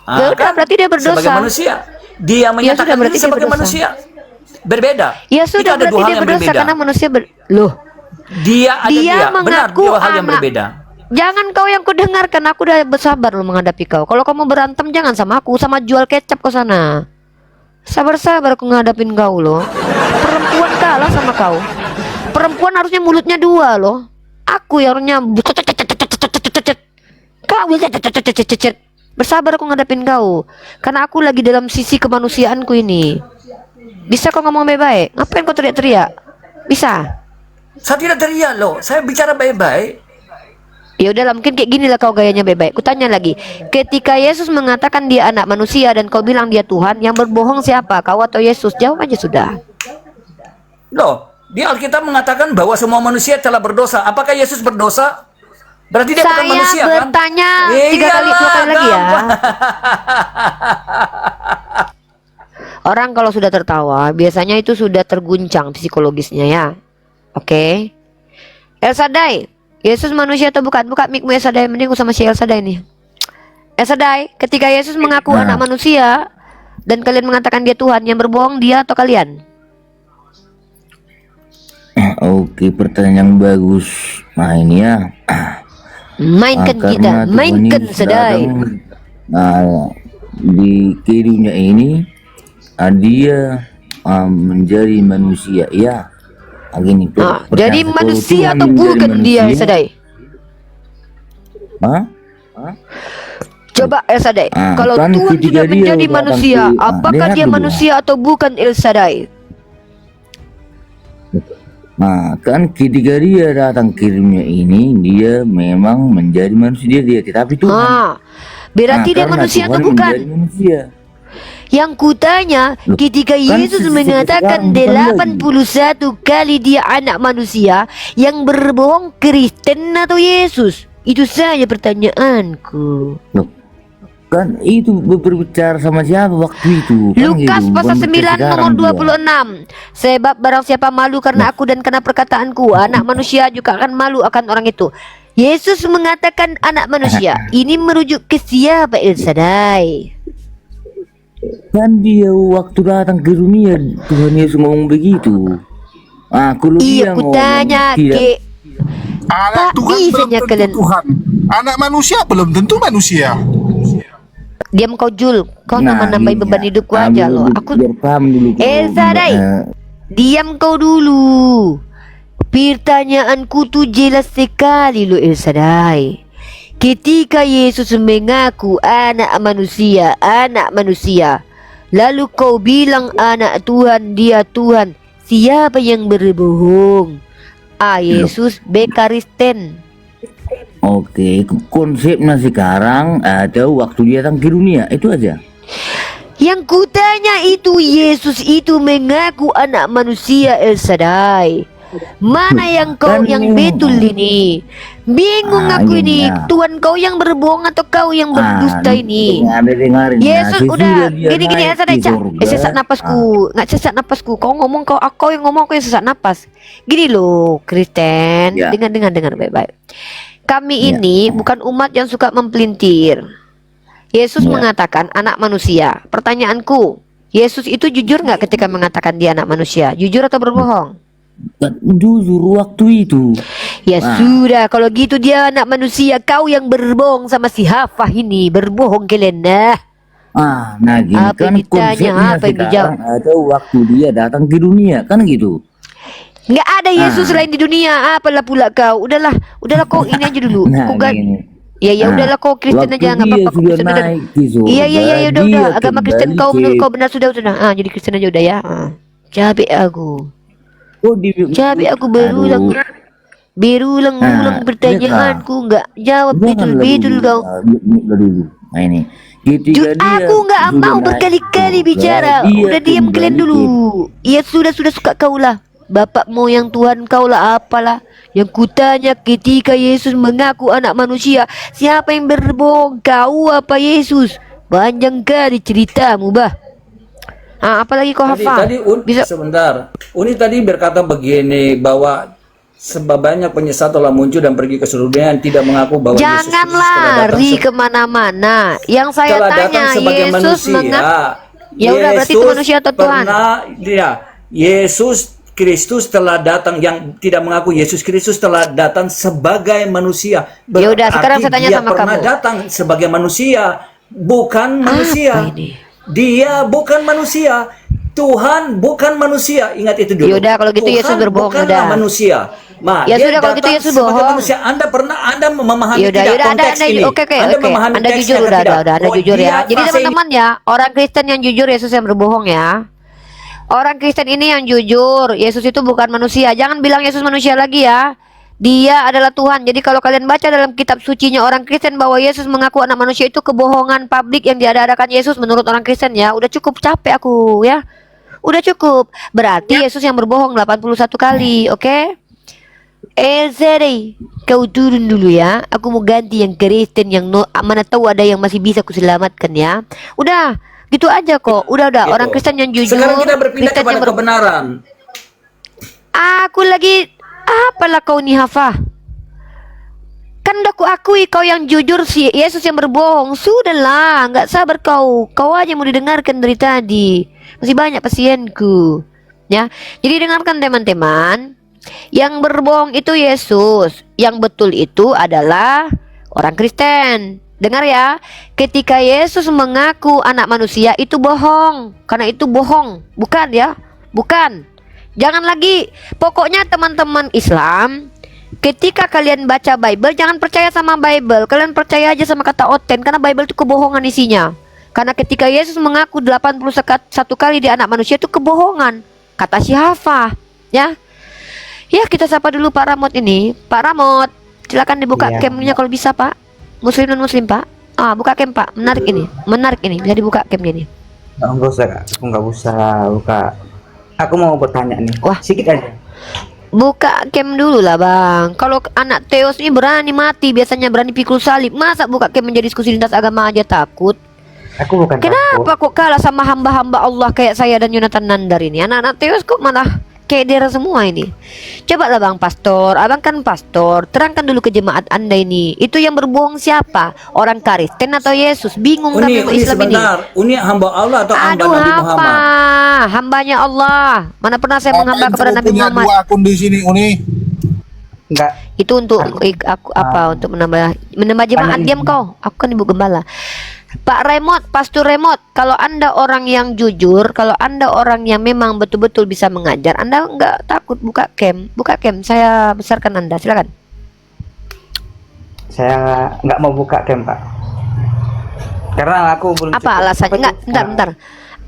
Ya udah, berarti dia berdosa. Sebagai manusia. Dia menyatakan sudah, berarti diri dia sebagai berdosa. manusia. Berbeda. Ya Itu sudah, ada berarti dua hal dia yang berdosa berbeda. karena manusia Loh, Dia ada dia dia. Benar, mengaku dua hal yang anak. berbeda. Jangan kau yang kudengarkan, aku udah bersabar lo menghadapi kau. Kalau kamu berantem jangan sama aku, sama jual kecap ke sana. Sabar-sabar aku ngadapin kau loh. Perempuan kalah sama kau. Perempuan harusnya mulutnya dua loh. Aku yang harusnya kau bersabar aku ngadapin kau. Karena aku lagi dalam sisi kemanusiaanku ini. Bisa kau ngomong baik-baik? Ngapain kau teriak-teriak? Bisa? Saya tidak teriak loh. Saya bicara baik-baik. Ya udahlah, mungkin kayak gini lah kau gayanya baik-baik. Kutanya lagi, ketika Yesus mengatakan dia anak manusia dan kau bilang dia Tuhan, yang berbohong siapa? Kau atau Yesus? Jawab aja sudah. Loh, di Alkitab mengatakan bahwa semua manusia telah berdosa. Apakah Yesus berdosa? Berarti dia bukan Saya manusia kan? bertanya 3 kali lagi ya. Orang kalau sudah tertawa, biasanya itu sudah terguncang psikologisnya ya. Oke. El Shaddai, Yesus manusia atau bukan? Buka mic-mu El Shaddai, mending aku sama si El Shaddai nih. El Shaddai, ketika Yesus mengaku anak manusia dan kalian mengatakan dia Tuhan, yang berbohong dia atau kalian? Oke, pertanyaan yang bagus. Nah ini ya. Mainkan kita, Karena Tuhan mainkan Yesus Shaddai. datang, di dunia ini, dia menjadi manusia. Ya, gini. Jadi kalau manusia Tuhan atau menjadi bukan dia El manusia, Shaddai? Hah? Coba El Shaddai, kalau kan Tuhan ketika sudah dia menjadi datang manusia, ke- apakah dengar dia dulu. manusia atau bukan El Shaddai? Nah, kan ketika dia datang ke dunia ini, dia memang menjadi manusia, dia tetapi Tuhan. Berarti dia karena manusia atau Tuhan bukan? menjadi manusia. Yang kutanya, ketika kan Yesus sekarang mengatakan bukan 81 kali dia anak manusia, yang berbohong Kristen atau Yesus? Itu saja pertanyaanku. Loh, kan itu berbicara sama siapa waktu itu? Kan Lukas gitu, pasal bukan 9 sekarang nomor dia. 26. Sebab barang siapa malu karena aku dan karena perkataanku, anak manusia juga akan malu akan orang itu. Yesus mengatakan anak manusia. Ini merujuk ke siapa El Shaddai? Kan dia waktu datang ke dunia, Tuhan Yesus ngomong begitu. Kalau dia Iya, kutanya tidak, ke Anak Pak, Tuhan bisa belum ya tentu kalian. Tuhan. Anak manusia belum tentu manusia. Diam kau Jul, kau nambah-nambahin beban hidupku aja loh. Aku biar paham dulu. El Shaddai, diam kau dulu. Pertanyaanku tuh jelas sekali loh El Shaddai. Ketika Yesus mengaku anak manusia, lalu kau bilang anak Tuhan, dia Tuhan, siapa yang berbohong? Yesus B. Kristen. Oke, konsepnya sekarang ada waktu dia datang ke dunia, itu aja. Yang kutanya itu Yesus itu mengaku anak manusia El Shaddai. Mana yang kau Kan yang memang. betul ini? Bingung aku ini. Iya. Tuhan kau yang berbohong atau kau yang berdusta ini? Dengarin. Yesus udah dia gini naik El Shaddai, ke surga. sesak napasku, nggak sesak napasku. Kau ngomong kau yang ngomong, kau yang sesak napas. Gini loh Kristen, Ya. dengar baik-baik. Kami Ya. ini bukan umat yang suka mempelintir. Yesus Ya. mengatakan anak manusia. Pertanyaanku, Yesus itu jujur nggak ketika mengatakan dia anak manusia? Jujur atau berbohong? Kan jujur waktu itu. Ya sudah, kalau gitu dia anak manusia. Kau yang berbohong sama si Hafah ini, berbohong kalian nah. Nah gini Apa kan yang ditanya, konsepnya apa yang dijawab? sekarang ada waktu dia datang ke dunia, kan gitu. Nggak ada Yesus lain di dunia. Apalah pula kau? Udahlah kau ini aja dulu. Kau Gini. Ya udahlah kau Kristen waktu aja nggak dia apa-apa. Kau sudah Kristen udah. naik ke surga, Iya udah dia agama Kristen kembali kau ke- menurut kau benar sudah. Jadi Kristen aja udah ya. Capek aku. Capek aku berulang-ulang pertanyaanku nggak jawab betul-betul kau. Nah ini. Ketika dia Aku nggak sudah mau naik berkali-kali surga, bicara. dia Udah diam kembali kalian dulu. Ya sudah suka kau lah. Bapakmu yang Tuhan kau lah apalah. Yang kutanya ketika Yesus mengaku anak manusia, siapa yang berbohong? Kau apa Yesus? Panjang kali ceritamu bah. Apalagi kau hafal? Bisa. Sebentar. Uni tadi berkata begini bahwa sebab banyak penyesat telah muncul dan pergi ke seluruh dunia yang tidak mengaku bahwa Yesus Kristus Jangan telah datang lari kemana-mana. Yang saya telah tanya datang sebagai Yesus manusia. mengaku. Ya udah berarti itu Yesus manusia atau Tuhan? Yesus Kristus telah datang, yang tidak mengaku Yesus Kristus telah datang sebagai manusia. Ya udah, sekarang saya tanya dia sama pernah kamu. datang sebagai manusia, bukan manusia. ini? Dia bukan manusia. Tuhan bukan manusia. Ingat itu dulu. Yaudah, kalau gitu Tuhan Yesus berbohong, bukanlah udah. manusia. Ya dia sudah, kalau gitu datang Yesus sebagai bohong. manusia. Anda memahami Yaudah, tidak Anda konteks ini? oke. Anda memahami Anda teksnya jujur atau udah, tidak? Anda jujur Dia ya. Jadi fase ini- teman-teman ya, orang Kristen yang jujur Yesus yang berbohong ya. Orang Kristen ini yang jujur, Yesus itu bukan manusia. Jangan bilang Yesus manusia lagi ya. Dia adalah Tuhan. Jadi kalau kalian baca dalam kitab sucinya orang Kristen bahwa Yesus mengaku anak manusia, itu kebohongan publik yang diada-adakan Yesus menurut orang Kristen ya. Udah cukup capek aku ya. Udah cukup. Berarti Yesus yang berbohong 81 kali, oke? Zeri, kau turun dulu ya. Aku mau ganti yang Kristen yang mana tahu ada yang masih bisa kuselamatkan ya. Udah, gitu aja kok. Udah. Gitu. Orang Kristen yang jujur. Sekarang kita berpindah Kristen kepada yang kebenaran. Aku lagi apalah kau nih Hafa? Kan udah kuakui kau yang jujur sih, Yesus yang berbohong. Sudahlah, nggak sabar kau. Kau aja mau didengarkan dari tadi. Masih banyak pasienku. Ya, jadi dengarkan teman-teman. Yang berbohong itu Yesus. Yang betul itu adalah orang Kristen. Dengar ya, ketika Yesus mengaku anak manusia itu bohong. Karena itu bohong, bukan ya? Bukan. Jangan lagi, pokoknya teman-teman Islam, ketika kalian baca Bible, jangan percaya sama Bible. Kalian percaya aja sama kata Oten, karena Bible itu kebohongan isinya. Karena ketika Yesus mengaku 81 kali di anak manusia itu kebohongan. Kata si Hafa, ya. Ya, kita sapa dulu Pak Ramot ini. Pak Ramot, silakan dibuka camnya kalau bisa, Pak. Muslim non Muslim, Pak. Buka cam, Pak. Menarik ini. Bisa dibuka camnya nih. Enggak usah, Kak. Aku nggak usah buka. Aku mau bertanya nih. Wah, sedikit aja. Buka cam dulu lah bang. Kalau anak Teos ini berani mati, biasanya berani pikul salib. Masa buka cam menjadi diskusi lintas agama aja takut? Aku bukan Kenapa kok kalah sama hamba-hamba Allah kayak saya dan Yonatan Nandar ini? Anak-anak Teos kok malah kayak daerah semua ini. Coba lah bang pastor, abang kan pastor, terangkan dulu ke jemaat anda ini. Itu yang berbohong siapa? Orang Kristen atau Yesus? Bingung kami Islam ini. Sebentar, Uni hamba Allah atau hamba Aduh, Nabi Muhammad? Hambanya Allah. Mana pernah saya menghamba kepada Nabi punya Muhammad? 2 akun di sini, Uni. Enggak. Itu untuk aku apa? Untuk menambah jemaat. Diam kau. Aku kan ibu gembala. Pak Remote, Pastor Remote, kalau anda orang yang jujur, kalau anda orang yang memang betul-betul bisa mengajar, anda nggak takut buka cam, saya besarkan anda, silakan. Saya nggak mau buka cam, Pak. Karena aku belum. Apa alasannya? Enggak, bentar.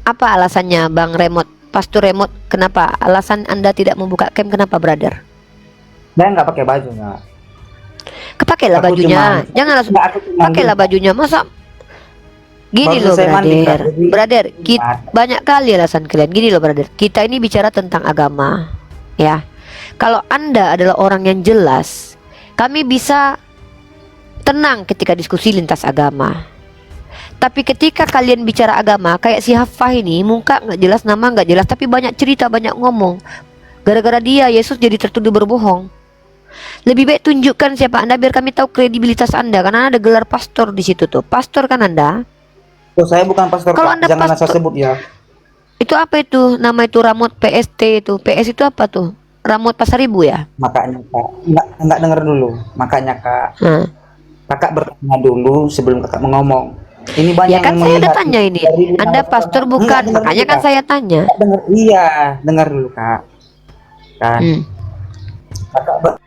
Apa alasannya, Bang Remote, Pastor Remote? Kenapa alasan anda tidak membuka cam? Kenapa, brother? Saya nggak pakai baju, nggak. Kepakailah bajunya, jangan langsung pakailah bajunya, masa? Gini loh brother, banyak kali alasan kalian. Gini loh brother, kita ini bicara tentang agama, ya. Kalau anda adalah orang yang jelas, kami bisa tenang ketika diskusi lintas agama. Tapi ketika kalian bicara agama, kayak si Hafah ini, muka nggak jelas, nama nggak jelas, tapi banyak cerita, banyak ngomong. Gara-gara dia, Yesus jadi tertuduh berbohong. Lebih baik tunjukkan siapa anda biar kami tahu kredibilitas anda, karena ada gelar pastor di situ tuh. Pastor kan anda? Oh, saya bukan pastor, kalau Pak. Anda Jangan pastor, asal sebut ya. Itu apa itu? Nama itu Ramot PST itu. PS itu apa tuh? Ramot Pasaribu ya? Makanya Kak, enggak dengar dulu. Makanya Kak, Kakak bertanya dulu sebelum Kakak ngomong. Ini banyak ya kan yang saya udah tanya ini. Anda pastor bukan? Makanya kan saya tanya. Iya, dengar dulu Kak. Kan. Kakak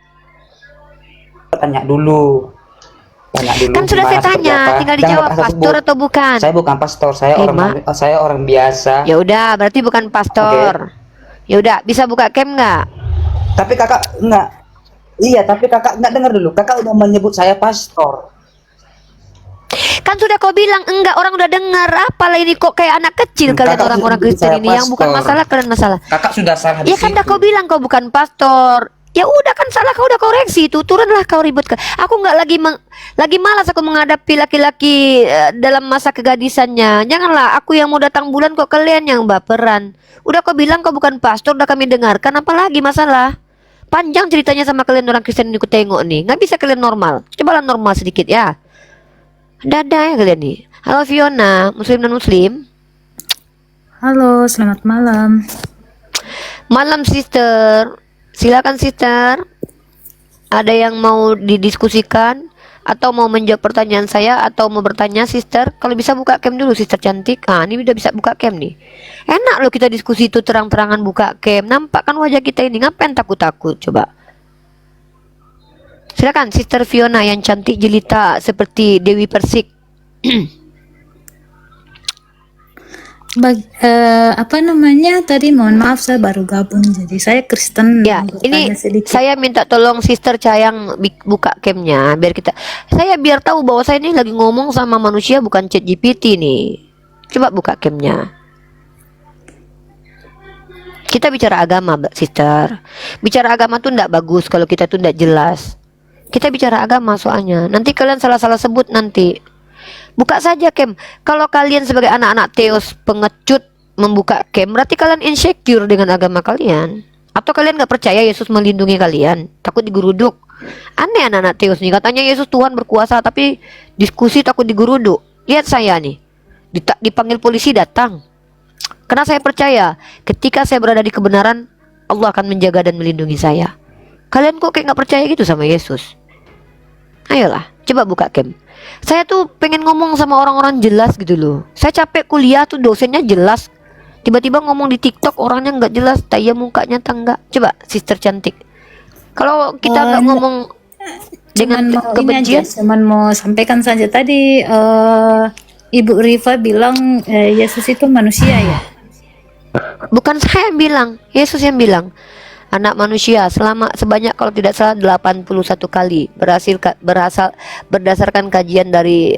bertanya dulu. Kan sudah saya tanya, tinggal dijawab pastor atau bukan. Saya bukan pastor, saya orang biasa. Ya udah, berarti bukan pastor. Ya udah, bisa buka cam nggak? Tapi kakak enggak. Iya, tapi kakak enggak dengar dulu. Kakak udah menyebut saya pastor. Kan sudah kau bilang enggak, orang udah dengar. Apalah ini kok kayak anak kecil kalian orang-orang Kristen ini yang bukan masalah kalian masalah. Kakak sudah salah. Ya kan udah kau bilang kau bukan pastor. Ya udah kan salah kau, udah koreksi itu, turunlah kau ributkan. Aku nggak lagi malas aku menghadapi laki-laki dalam masa kegadisannya. Janganlah aku yang mau datang bulan kok kalian yang baperan. Udah kau bilang kau bukan pastor, udah kami dengarkan, apalagi masalah. Panjang ceritanya sama kalian orang Kristen ini ku tengok nih. Nggak bisa kalian normal. Cobalah normal sedikit ya. Dadah ya kalian nih. Halo Fiona, Muslim dan Muslim. Halo, selamat malam. Malam sister. Silakan sister. Ada yang mau didiskusikan atau mau menjawab pertanyaan saya atau mau bertanya sister? Kalau bisa buka cam dulu sister cantik. Ini udah bisa buka cam nih. Enak loh kita diskusi itu terang-terangan buka cam. Nampak kan wajah kita ini, ngapain takut-takut coba. Silakan sister Fiona yang cantik jelita seperti Dewi Persik. Apa namanya tadi, mohon maaf saya baru gabung, jadi saya Kristen. Ya, Mau ini bertanya sedikit. saya minta tolong Sister Cayang buka camnya biar saya biar tahu bahwa saya ini lagi ngomong sama manusia bukan chat GPT nih. Coba buka camnya. Kita bicara agama, Sister. Bicara agama tuh ndak bagus kalau kita tuh ndak jelas. Kita bicara agama soalnya. Nanti kalian salah-salah sebut nanti. Buka saja cam. Kalau kalian sebagai anak-anak teos pengecut membuka cam, berarti kalian insecure dengan agama kalian. Atau kalian nggak percaya Yesus melindungi kalian, takut diguruduk. Aneh anak-anak teos nih, katanya Yesus Tuhan berkuasa, tapi diskusi takut diguruduk. Lihat saya nih, dipanggil polisi datang. Karena saya percaya, ketika saya berada di kebenaran, Allah akan menjaga dan melindungi saya. Kalian kok kayak nggak percaya gitu sama Yesus? Ayolah, coba buka cam. Saya tuh pengen ngomong sama orang-orang jelas gitu loh. Saya capek kuliah tuh dosennya jelas. Tiba-tiba ngomong di TikTok orangnya nggak jelas, tanya mukanya tangga. Coba Sister cantik. Kalau kita nggak ngomong dengan kebencian, cuman mau sampaikan saja tadi Ibu Riva bilang Yesus itu manusia ya. bukan saya yang bilang, Yesus yang bilang. Anak manusia sebanyak kalau tidak salah 81 kali berdasarkan kajian dari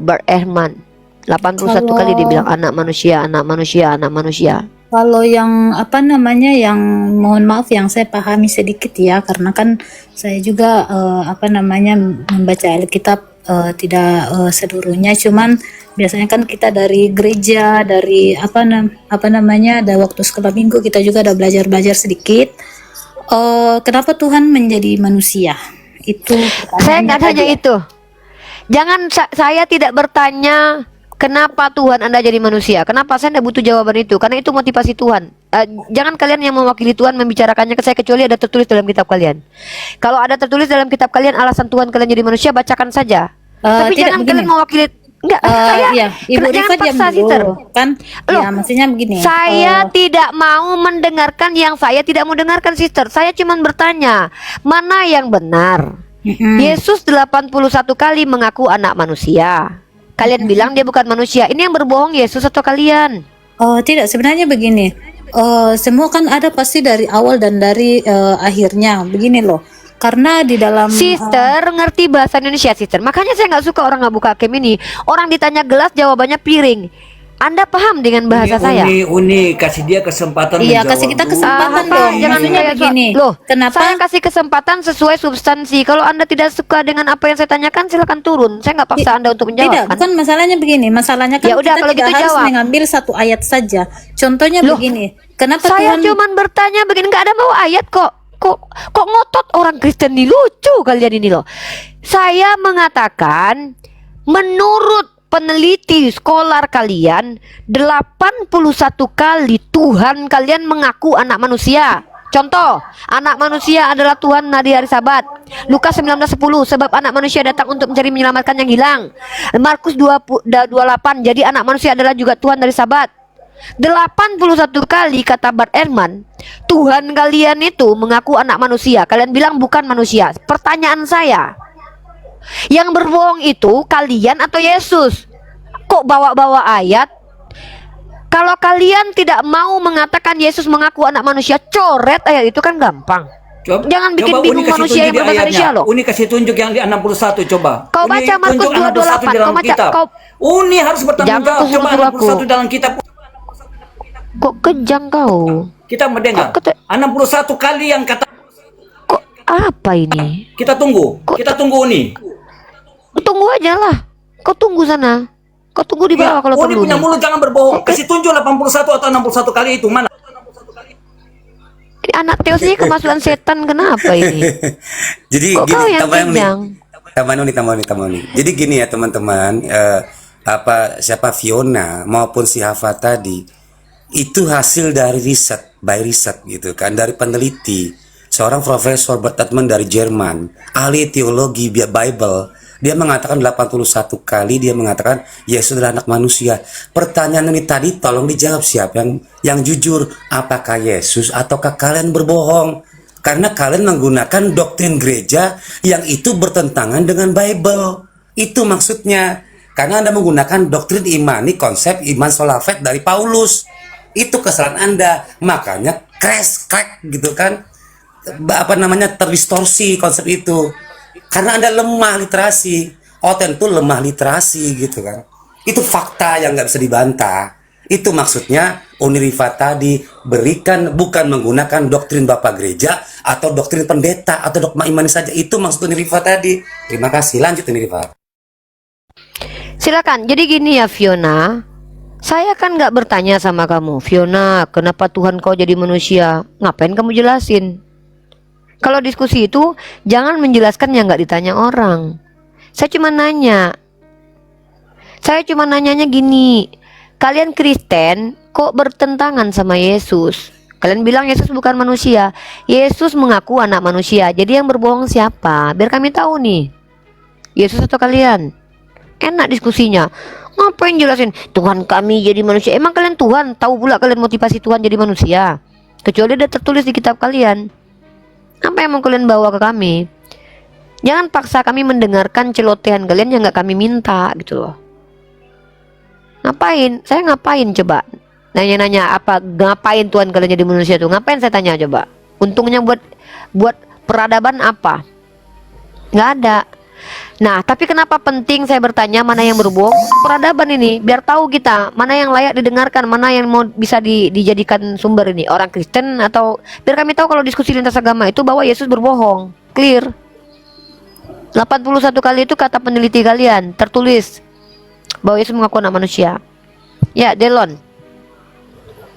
Bart Ehrman. 81 kali dia bilang anak manusia, anak manusia, anak manusia. Kalau yang apa namanya, yang mohon maaf yang saya pahami sedikit ya, karena kan saya juga apa namanya membaca Alkitab tidak seluruhnya, cuman biasanya kan kita dari gereja, dari apa namanya, ada waktu sekolah minggu kita juga ada belajar sedikit. Kenapa Tuhan menjadi manusia? Itu saya nggak tanya itu. Jangan saya tidak bertanya kenapa Tuhan Anda jadi manusia. Kenapa? Saya tidak butuh jawaban itu, karena itu motivasi Tuhan. Jangan kalian yang mewakili Tuhan membicarakannya ke saya, kecuali ada tertulis dalam kitab kalian. Kalau ada tertulis dalam kitab kalian alasan Tuhan kalian jadi manusia, bacakan saja. Tapi jangan kalian mewakili. Enggak, saya Ibu Riva diam dulu. Kan loh, ya maksudnya begini. Saya tidak mau mendengarkan yang saya tidak mau dengarkan, Sister. Saya cuma bertanya, mana yang benar? Yesus 81 kali mengaku anak manusia. Kalian bilang dia bukan manusia. Ini yang berbohong Yesus atau kalian? Tidak, sebenarnya begini. Semua kan ada pasti dari awal dan dari akhirnya. Begini loh. Karena di dalam Sister ngerti bahasa Indonesia, Sister. Makanya saya nggak suka orang nggak buka cam ini. Orang ditanya gelas, jawabannya piring. Anda paham dengan bahasa saya? Uni kasih dia kesempatan. Iya, kasih kita kesempatan dong. Jangan kayak begini. Loh, kenapa? Saya kasih kesempatan sesuai substansi. Kalau Anda tidak suka dengan apa yang saya tanyakan, silakan turun. Saya nggak paksa Anda untuk menjawab. Tidak, bukan masalahnya begini. Masalahnya kan Ya udah, kita kalau tidak gitu harus jawab. mengambil satu ayat saja. Contohnya begini. Kenapa Saya Tuhan cuman bertanya begini, nggak ada mau ayat kok. Kok ngotot orang Kristen nih, lucu kalian ini loh. Saya mengatakan menurut peneliti skolar kalian 81 kali Tuhan kalian mengaku anak manusia. Contoh, anak manusia adalah Tuhan di hari Sabat. Lukas 19:10, sebab anak manusia datang untuk mencari menyelamatkan yang hilang. Markus 28, jadi anak manusia adalah juga Tuhan dari Sabat. 81 kali kata Bart Ehrman, Tuhan kalian itu mengaku anak manusia. Kalian bilang bukan manusia. Pertanyaan saya, yang berbohong itu kalian atau Yesus? Kok bawa-bawa ayat? Kalau kalian tidak mau mengatakan Yesus mengaku anak manusia, coret ayat itu kan gampang. Jangan bikin bingung manusia yang berbahasa Indonesia loh. Uni kasih tunjuk yang di 61 coba. Kau baca Markus 2:28. Kau baca. Uni harus bertanggung jawab. Coba 61 dalam kitab. Kok kejang kau? Kita mendengar 61 kali yang kata. Kok apa ini? Kita tunggu. Kita tunggu Uni. Tunggu aja lah. Kau tunggu sana. Kau tunggu di bawah kalau Uni perlu. punya mulut jangan berbohong. Kasih tunjuk 81 atau 61 kali itu mana? Ini anak Teos ini kemasukan setan, kenapa ini? Jadi kok gini, kau yang kejang? Tambah nih. Jadi gini ya teman-teman, siapa Fiona maupun si Hafa tadi. Itu hasil dari riset gitu kan, dari peneliti seorang profesor Bart Ehrman dari Jerman, ahli teologi Bible. Dia mengatakan 81 kali dia mengatakan Yesus adalah anak manusia. Pertanyaan ini tadi tolong dijawab siapa yang jujur, apakah Yesus ataukah kalian berbohong? Karena kalian menggunakan doktrin gereja yang itu bertentangan dengan Bible. Itu maksudnya. Karena Anda menggunakan doktrin imani, konsep iman solafet dari Paulus. Itu kesalahan Anda. Makanya crack gitu kan. Terdistorsi konsep itu. Karena Anda lemah literasi. Oh tentu lemah literasi gitu kan. Itu fakta yang nggak bisa dibantah. Itu maksudnya Unirifa tadi berikan bukan menggunakan doktrin Bapak Gereja atau doktrin pendeta atau dogma imani saja. Itu maksud Unirifa tadi. Terima kasih. Lanjut Unirifa. Silakan. Jadi gini ya Fiona, saya kan nggak bertanya sama kamu, Fiona, kenapa Tuhan kau jadi manusia? Ngapain kamu jelasin? Kalau diskusi itu jangan menjelaskan yang nggak ditanya orang. Saya cuma nanya. Saya cuma nanyanya gini, kalian Kristen kok bertentangan sama Yesus? Kalian bilang Yesus bukan manusia. Yesus mengaku anak manusia. Jadi yang berbohong siapa? Biar kami tahu nih. Yesus atau kalian? Enak diskusinya. Ngapain jelasin Tuhan kami jadi manusia? Emang kalian Tuhan? Tahu pula kalian motivasi Tuhan jadi manusia? Kecuali ada tertulis di kitab kalian. Apa yang mau kalian bawa ke kami? Jangan paksa kami mendengarkan celotehan kalian yang nggak kami minta gitu loh. Ngapain? Saya ngapain coba? Nanya-nanya apa? Ngapain Tuhan kalian jadi manusia tuh? Ngapain saya tanya coba? Untungnya buat peradaban apa? Nggak ada. Nah, tapi kenapa penting saya bertanya mana yang berbohong? Peradaban ini, biar tahu kita mana yang layak didengarkan, mana yang mau bisa dijadikan sumber ini. Orang Kristen atau biar kami tahu kalau diskusi lintas agama itu bahwa Yesus berbohong. Clear. 81 kali itu kata peneliti kalian tertulis bahwa Yesus mengaku anak manusia. Ya, Delon.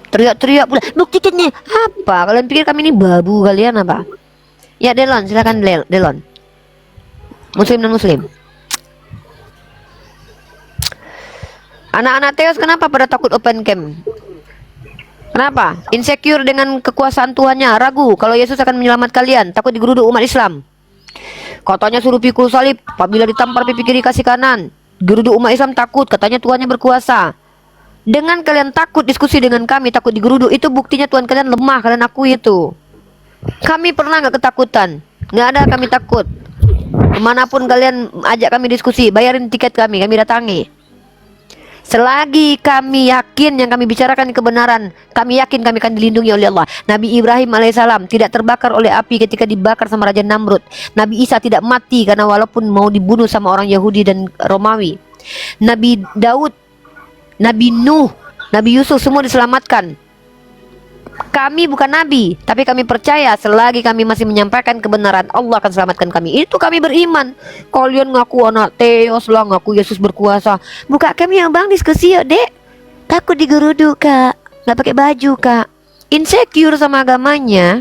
Teriak-teriak pula. Buktikan nih. Apa? Kalian pikir kami ini babu kalian apa? Ya, Delon, silakan Delon. Muslim dan Muslim. Anak-anak Teos kenapa pada takut open camp? Kenapa? Insecure dengan kekuasaan Tuhannya, ragu kalau Yesus akan menyelamat kalian, takut digeruduk umat Islam. Katanya suruh pikul salib, apabila ditampar pipi kiri kasih kanan. Geruduk umat Islam takut, katanya Tuhannya berkuasa. Dengan kalian takut diskusi dengan kami, takut digeruduk, itu buktinya Tuhan kalian lemah, kalian akui itu. Kami pernah nggak ketakutan? Nggak ada kami takut. Kemanapun kalian ajak kami diskusi, bayarin tiket kami datangi. Selagi kami yakin yang kami bicarakan kebenaran, kami yakin kami akan dilindungi oleh Allah. Nabi Ibrahim alaihissalam tidak terbakar oleh api ketika dibakar sama Raja Namrud. Nabi Isa tidak mati karena walaupun mau dibunuh sama orang Yahudi dan Romawi. Nabi Daud, Nabi Nuh, Nabi Yusuf semua diselamatkan. Kami bukan nabi, tapi kami percaya selagi kami masih menyampaikan kebenaran, Allah akan selamatkan kami. Itu kami beriman. Kalian ngaku anak Teos lah, ngaku Yesus berkuasa. Buka kami yang bang diskusi ya dek. Takut digeruduk kak, nggak pakai baju kak. Insecure sama agamanya.